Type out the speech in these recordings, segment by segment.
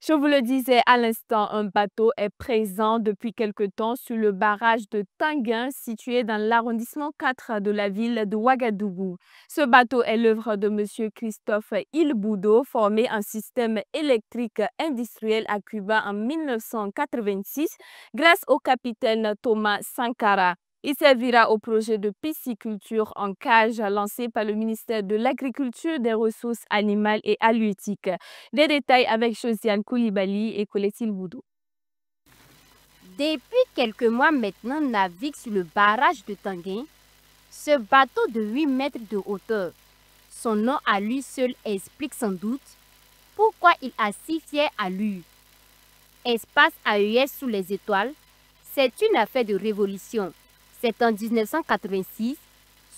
Je vous le disais à l'instant, un bateau est présent depuis quelque temps sur le barrage de Tanguin, situé dans l'arrondissement 4 de la ville de Ouagadougou. Ce bateau est l'œuvre de M. Christophe Ilboudo, formé en système électrique industriel à Cuba en 1986 grâce au capitaine Thomas Sankara. Il servira au projet de pisciculture en cage lancé par le ministère de l'Agriculture, des Ressources animales et halieutiques. Des détails avec Josiane Koulibaly et Colette Boudou. Depuis quelques mois maintenant, navigue sur le barrage de Tanguin, ce bateau de 8 mètres de hauteur. Son nom à lui seul explique sans doute pourquoi il a si fière allure. Espace AES sous les étoiles, c'est une affaire de révolution. C'est en 1986,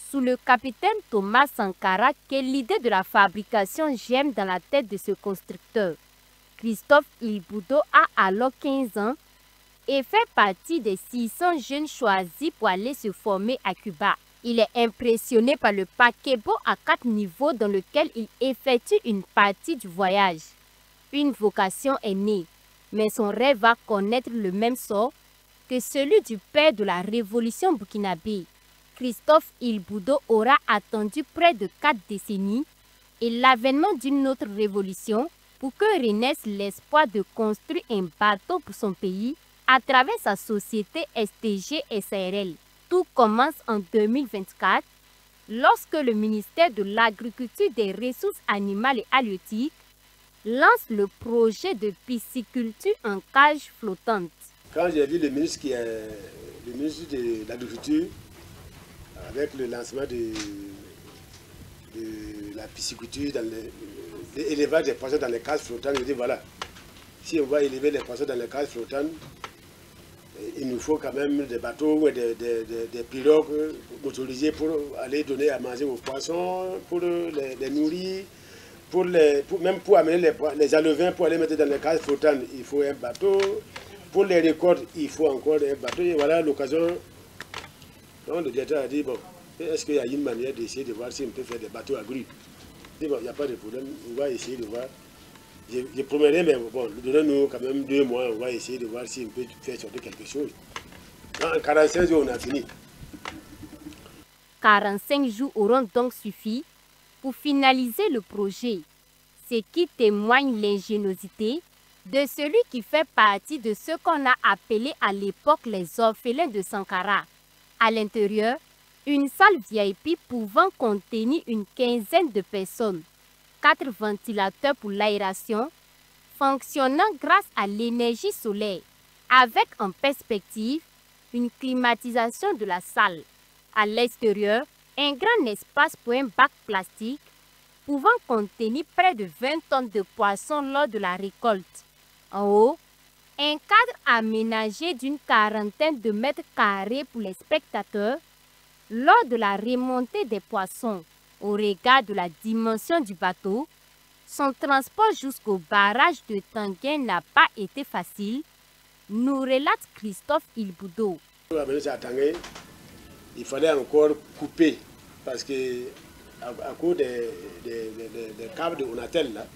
sous le capitaine Thomas Sankara, que l'idée de la fabrication germe dans la tête de ce constructeur. Christophe Ilboudo a alors 15 ans et fait partie des 600 jeunes choisis pour aller se former à Cuba. Il est impressionné par le paquebot à 4 niveaux dans lequel il effectue une partie du voyage. Une vocation est née, mais son rêve va connaître le même sort que celui du père de la révolution burkinabé. Christophe Ilboudo aura attendu près de 4 décennies et l'avènement d'une autre révolution pour que renaisse l'espoir de construire un bateau pour son pays à travers sa société STG SARL. Tout commence en 2024 lorsque le ministère de l'Agriculture, des Ressources animales et halieutiques lance le projet de pisciculture en cage flottante. Quand j'ai vu le ministre de l'Agriculture avec le lancement de la pisciculture, dans l'élevage des poissons dans les cages flottantes, je dis voilà, si on va élever les poissons dans les cages flottantes, il nous faut quand même des bateaux, des pirogues motorisées pour aller donner à manger aux poissons, pour les nourrir, même pour amener les alevins pour aller mettre dans les cages flottantes, il faut un bateau. Pour les récoltes, il faut encore un bateau. Et voilà l'occasion. Donc le directeur a dit, bon, est-ce qu'il y a une manière d'essayer de voir si on peut faire des bateaux à grue? Il dit, bon, il n'y a pas de problème, on va essayer de voir. Je promets, mais bon, donnez-nous quand même 2 mois, on va essayer de voir si on peut faire sortir quelque chose. En 45 jours, on a fini. 45 jours auront donc suffi pour finaliser le projet, ce qui témoigne l'ingéniosité de celui qui fait partie de ce qu'on a appelé à l'époque les orphelins de Sankara. À l'intérieur, une salle VIP pouvant contenir une quinzaine de personnes, 4 ventilateurs pour l'aération, fonctionnant grâce à l'énergie solaire, avec en perspective une climatisation de la salle. À l'extérieur, un grand espace pour un bac plastique pouvant contenir près de 20 tonnes de poissons lors de la récolte. En haut, un cadre aménagé d'une quarantaine de mètres carrés pour les spectateurs lors de la remontée des poissons. Au regard de la dimension du bateau, son transport jusqu'au barrage de Tanguin n'a pas été facile, nous relate Christophe Ilboudo. Pour amener ça à Tanguin, il fallait encore couper parce que à cause des câbles de Onatel là,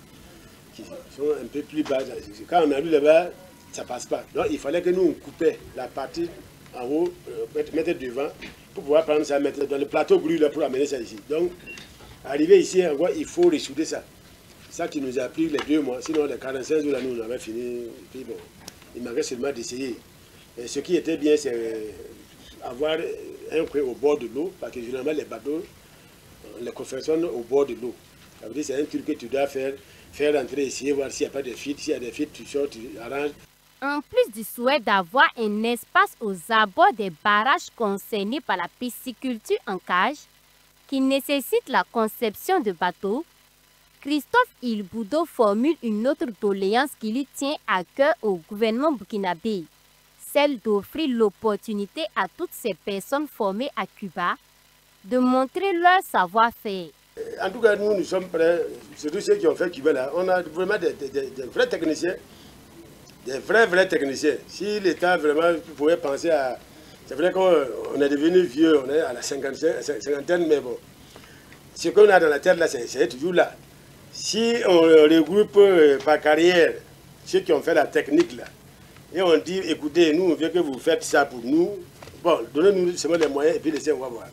qui sont un peu plus bas. Quand on a vu là-bas, ça ne passe pas. Donc il fallait que nous on coupait la partie en haut, mettre devant, pour pouvoir prendre ça, mettre dans le plateau grue là pour amener ça ici. Donc, arrivé ici, il faut ressouder ça. C'est ça qui nous a pris les 2 mois. Sinon, les 45 jours là, nous on avait fini. Et puis bon, il manquait seulement d'essayer. Et ce qui était bien, c'est avoir un coin au bord de l'eau, parce que généralement les bateaux, les confectionnent au bord de l'eau. Ça veut dire que c'est un truc que tu dois faire entrer ici, voir s'il n'y a pas de fuite. S'il y a des fuites, tu sors, tu arranges. En plus du souhait d'avoir un espace aux abords des barrages concernés par la pisciculture en cage, qui nécessite la conception de bateaux, Christophe Ilboudo formule une autre doléance qui lui tient à cœur au gouvernement burkinabé, celle d'offrir l'opportunité à toutes ces personnes formées à Cuba de montrer leur savoir-faire. En tout cas, nous sommes prêts, surtout ceux qui ont fait Cuba là, on a vraiment des vrais techniciens, des vrais techniciens. Si l'État vraiment pouvait penser à... C'est vrai qu'on est devenu vieux, on est à la cinquantaine, mais bon, ce qu'on a dans la tête là, c'est toujours là. Si on regroupe par carrière, ceux qui ont fait la technique là. Et on dit, écoutez, nous, on veut que vous faites ça pour nous. Bon, donnez-nous seulement les moyens et puis laissez, on va voir.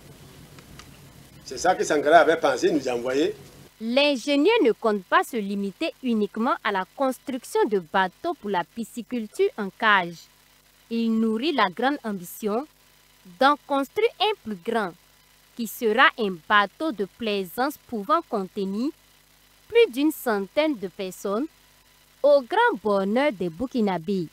C'est ça que Sankara avait pensé nous envoyer. L'ingénieur ne compte pas se limiter uniquement à la construction de bateaux pour la pisciculture en cage. Il nourrit la grande ambition d'en construire un plus grand, qui sera un bateau de plaisance pouvant contenir plus d'100 de personnes, au grand bonheur des Burkinabés.